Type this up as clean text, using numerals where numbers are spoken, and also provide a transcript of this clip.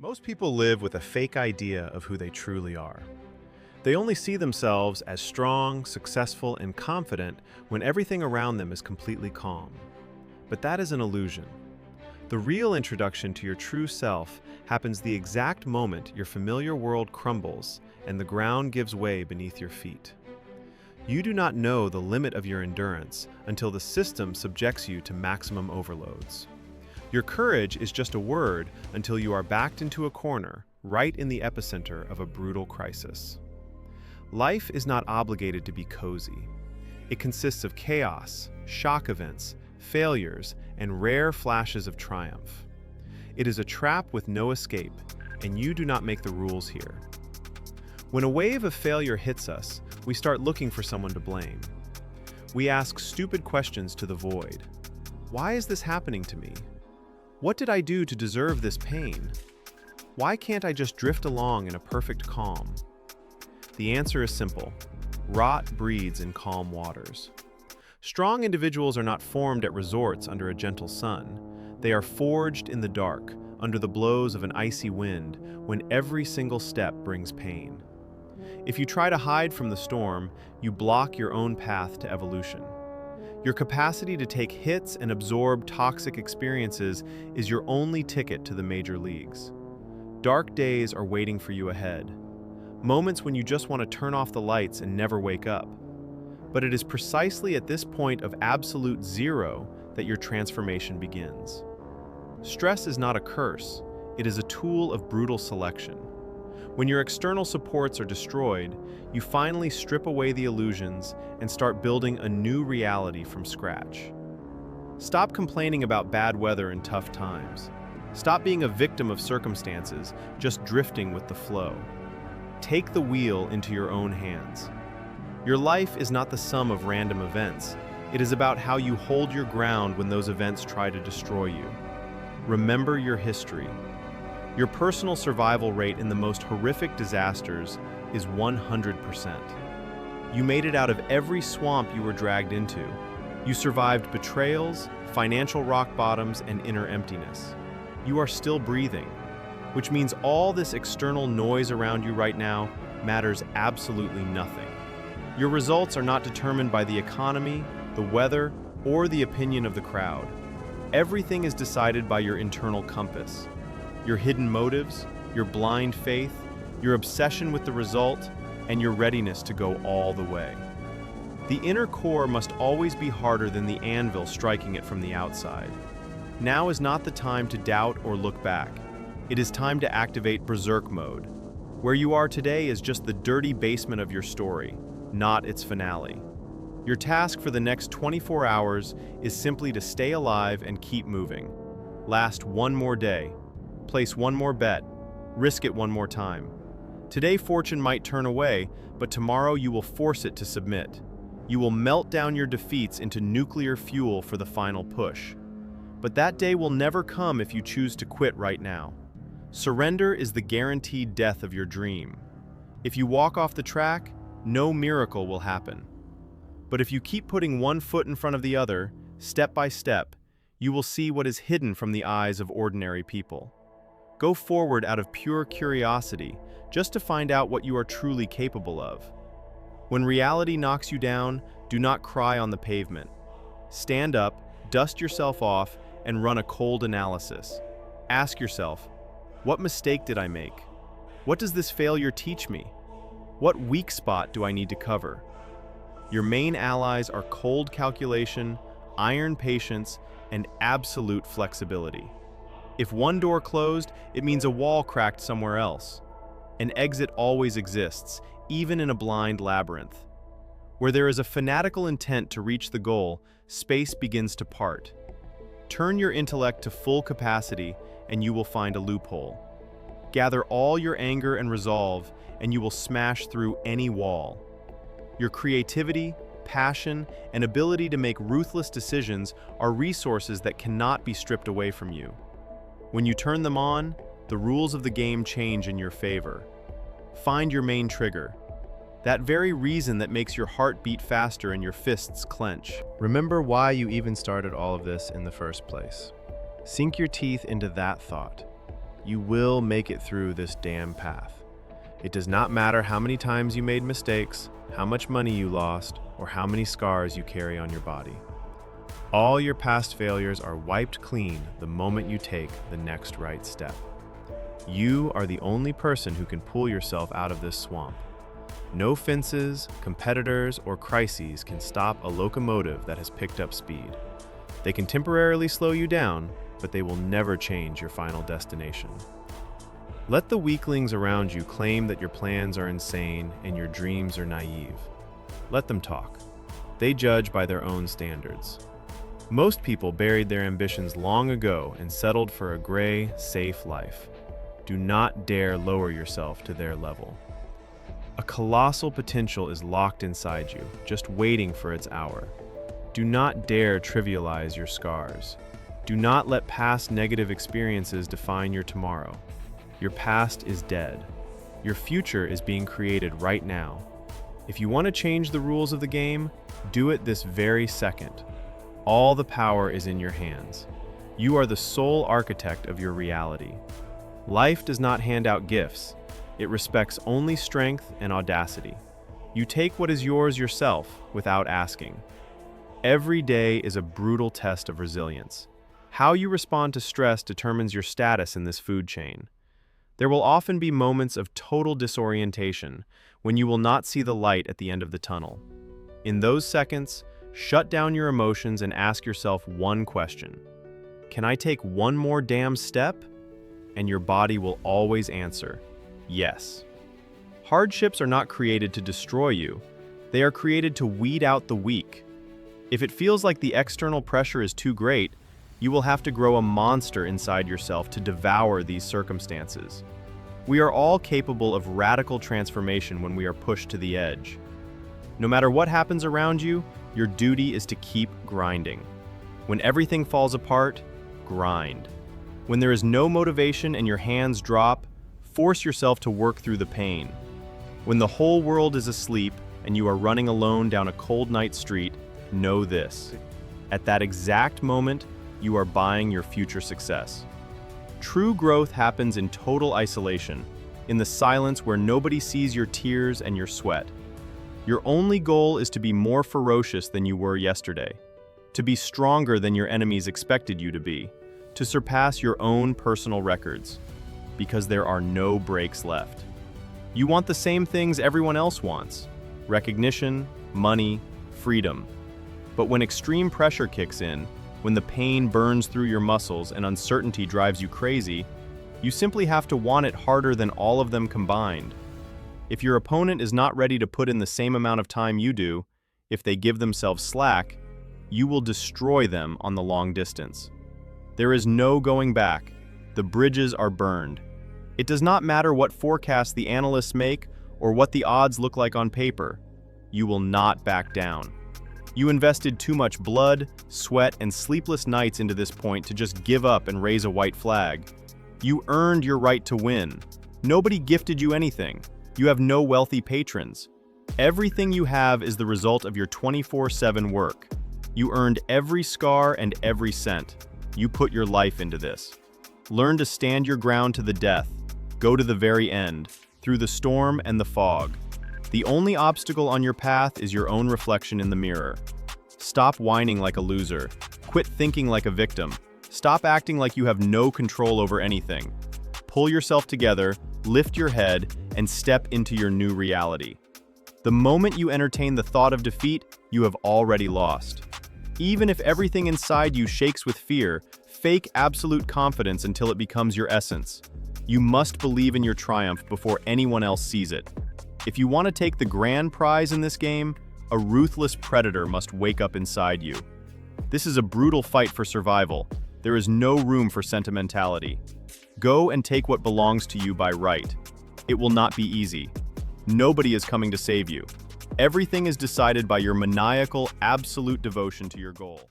Most people live with a fake idea of who they truly are. They only see themselves as strong, successful, and confident when everything around them is completely calm. But that is an illusion. The real introduction to your true self happens the exact moment your familiar world crumbles and the ground gives way beneath your feet. You do not know the limit of your endurance until the system subjects you to maximum overloads. Your courage is just a word until you are backed into a corner, right in the epicenter of a brutal crisis. Life is not obligated to be cozy. It consists of chaos, shock events, failures, and rare flashes of triumph. It is a trap with no escape, and you do not make the rules here. When a wave of failure hits us, we start looking for someone to blame. We ask stupid questions to the void. Why is this happening to me? What did I do to deserve this pain? Why can't I just drift along in a perfect calm? The answer is simple. Rot breeds in calm waters. Strong individuals are not formed at resorts under a gentle sun. They are forged in the dark, under the blows of an icy wind, when every single step brings pain. If you try to hide from the storm, you block your own path to evolution. Your capacity to take hits and absorb toxic experiences is your only ticket to the major leagues. Dark days are waiting for you ahead. Moments when you just want to turn off the lights and never wake up. But it is precisely at this point of absolute zero that your transformation begins. Stress is not a curse, it is a tool of brutal selection. When your external supports are destroyed, you finally strip away the illusions and start building a new reality from scratch. Stop complaining about bad weather and tough times. Stop being a victim of circumstances, just drifting with the flow. Take the wheel into your own hands. Your life is not the sum of random events. It is about how you hold your ground when those events try to destroy you. Remember your history. Your personal survival rate in the most horrific disasters is 100%. You made it out of every swamp you were dragged into. You survived betrayals, financial rock bottoms, and inner emptiness. You are still breathing, which means all this external noise around you right now matters absolutely nothing. Your results are not determined by the economy, the weather, or the opinion of the crowd. Everything is decided by your internal compass. Your hidden motives, your blind faith, your obsession with the result, and your readiness to go all the way. The inner core must always be harder than the anvil striking it from the outside. Now is not the time to doubt or look back. It is time to activate BERSERK mode. Where you are today is just the dirty basement of your story, not its finale. Your task for the next 24 hours is simply to stay alive and keep moving. Last one more day. Place one more bet. Risk it one more time. Today fortune might turn away, but tomorrow you will force it to submit. You will melt down your defeats into nuclear fuel for the final push. But that day will never come if you choose to quit right now. Surrender is the guaranteed death of your dream. If you walk off the track, no miracle will happen. But if you keep putting one foot in front of the other, step by step, you will see what is hidden from the eyes of ordinary people. Go forward out of pure curiosity, just to find out what you are truly capable of. When reality knocks you down, do not cry on the pavement. Stand up, dust yourself off, and run a cold analysis. Ask yourself, what mistake did I make? What does this failure teach me? What weak spot do I need to cover? Your main allies are cold calculation, iron patience, and absolute flexibility. If one door closed, it means a wall cracked somewhere else. An exit always exists, even in a blind labyrinth. Where there is a fanatical intent to reach the goal, space begins to part. Turn your intellect to full capacity, and you will find a loophole. Gather all your anger and resolve, and you will smash through any wall. Your creativity, passion, and ability to make ruthless decisions are resources that cannot be stripped away from you. When you turn them on, the rules of the game change in your favor. Find your main trigger. That very reason that makes your heart beat faster and your fists clench. Remember why you even started all of this in the first place. Sink your teeth into that thought. You will make it through this damn path. It does not matter how many times you made mistakes, how much money you lost, or how many scars you carry on your body. All your past failures are wiped clean the moment you take the next right step. You are the only person who can pull yourself out of this swamp. No fences, competitors, or crises can stop a locomotive that has picked up speed. They can temporarily slow you down, but they will never change your final destination. Let the weaklings around you claim that your plans are insane and your dreams are naive. Let them talk. They judge by their own standards. Most people buried their ambitions long ago and settled for a gray, safe life. Do not dare lower yourself to their level. A colossal potential is locked inside you, just waiting for its hour. Do not dare trivialize your scars. Do not let past negative experiences define your tomorrow. Your past is dead. Your future is being created right now. If you want to change the rules of the game, do it this very second. All the power is in your hands. You are the sole architect of your reality. Life does not hand out gifts. It respects only strength and audacity. You take what is yours yourself without asking. Every day is a brutal test of resilience. How you respond to stress determines your status in this food chain. There will often be moments of total disorientation when you will not see the light at the end of the tunnel. In those seconds, shut down your emotions and ask yourself one question. Can I take one more damn step? And your body will always answer, yes. Hardships are not created to destroy you. They are created to weed out the weak. If it feels like the external pressure is too great, you will have to grow a monster inside yourself to devour these circumstances. We are all capable of radical transformation when we are pushed to the edge. No matter what happens around you, your duty is to keep grinding. When everything falls apart, grind. When there is no motivation and your hands drop, force yourself to work through the pain. When the whole world is asleep and you are running alone down a cold night street, know this. At that exact moment, you are buying your future success. True growth happens in total isolation, in the silence where nobody sees your tears and your sweat. Your only goal is to be more ferocious than you were yesterday, to be stronger than your enemies expected you to be, to surpass your own personal records, because there are no breaks left. You want the same things everyone else wants: recognition, money, freedom. But when extreme pressure kicks in, when the pain burns through your muscles and uncertainty drives you crazy, you simply have to want it harder than all of them combined. If your opponent is not ready to put in the same amount of time you do, if they give themselves slack, you will destroy them on the long distance. There is no going back. The bridges are burned. It does not matter what forecasts the analysts make or what the odds look like on paper. You will not back down. You invested too much blood, sweat, and sleepless nights into this point to just give up and raise a white flag. You earned your right to win. Nobody gifted you anything. You have no wealthy patrons. Everything you have is the result of your 24/7 work. You earned every scar and every cent. You put your life into this. Learn to stand your ground to the death. Go to the very end, through the storm and the fog. The only obstacle on your path is your own reflection in the mirror. Stop whining like a loser. Quit thinking like a victim. Stop acting like you have no control over anything. Pull yourself together, lift your head, and step into your new reality. The moment you entertain the thought of defeat, you have already lost. Even if everything inside you shakes with fear, fake absolute confidence until it becomes your essence. You must believe in your triumph before anyone else sees it. If you want to take the grand prize in this game, a ruthless predator must wake up inside you. This is a brutal fight for survival. There is no room for sentimentality. Go and take what belongs to you by right. It will not be easy. Nobody is coming to save you. Everything is decided by your maniacal, absolute devotion to your goal.